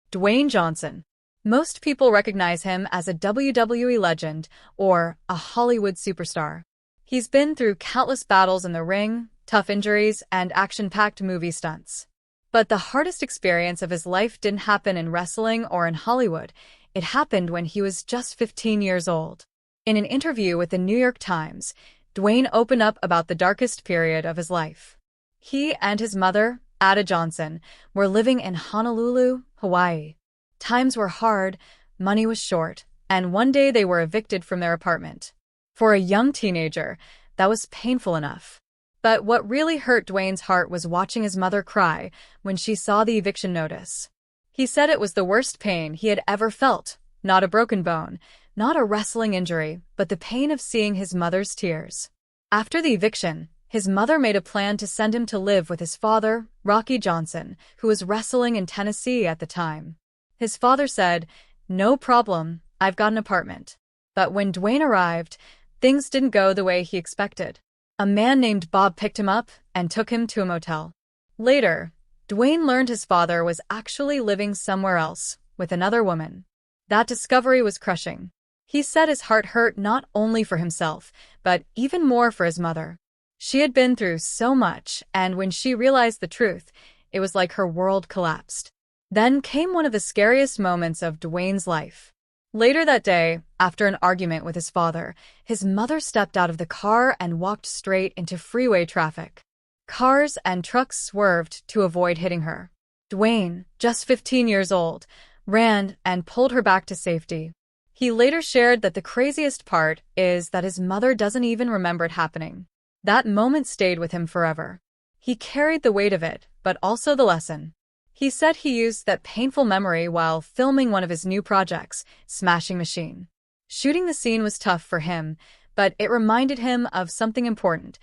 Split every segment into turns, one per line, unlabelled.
Dwayne Johnson. Most people recognize him as a WWE legend or a Hollywood superstar. He's been through countless battles in the ring, tough injuries, and action-packed movie stunts. But the hardest experience of his life didn't happen in wrestling or in Hollywood. It happened when he was just 15 years old. In an interview with the New York Times, Dwayne opened up about the darkest period of his life. He and his mother, Ada Johnson, were living in Honolulu, Hawaii. Times were hard, money was short, and one day they were evicted from their apartment. For a young teenager, that was painful enough. But what really hurt Dwayne's heart was watching his mother cry when she saw the eviction notice. He said it was the worst pain he had ever felt, not a broken bone, not a wrestling injury, but the pain of seeing his mother's tears. After the eviction, his mother made a plan to send him to live with his father, Rocky Johnson, who was wrestling in Tennessee at the time. His father said, "No problem, I've got an apartment." But when Dwayne arrived, things didn't go the way he expected. A man named Bob picked him up and took him to a motel. Later, Dwayne learned his father was actually living somewhere else, with another woman. That discovery was crushing. He said his heart hurt not only for himself, but even more for his mother. She had been through so much, and when she realized the truth, it was like her world collapsed. Then came one of the scariest moments of Dwayne's life. Later that day, after an argument with his father, his mother stepped out of the car and walked straight into freeway traffic. Cars and trucks swerved to avoid hitting her. Dwayne, just 15 years old, ran and pulled her back to safety. He later shared that the craziest part is that his mother doesn't even remember it happening. That moment stayed with him forever. He carried the weight of it, but also the lesson. He said he used that painful memory while filming one of his new projects, Smashing Machine. Shooting the scene was tough for him, but it reminded him of something important.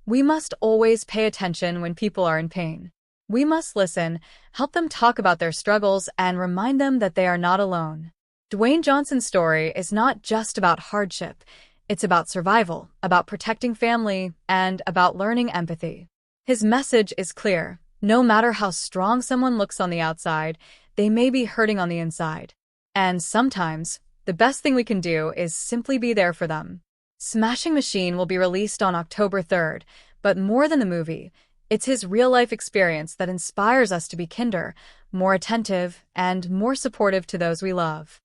We must always pay attention when people are in pain. We must listen, help them talk about their struggles, and remind them that they are not alone. Dwayne Johnson's story is not just about hardship. It's about survival, about protecting family, and about learning empathy. His message is clear. No matter how strong someone looks on the outside, they may be hurting on the inside. And sometimes, the best thing we can do is simply be there for them. Smashing Machine will be released on October 3rd, but more than the movie, it's his real-life experience that inspires us to be kinder, more attentive, and more supportive to those we love.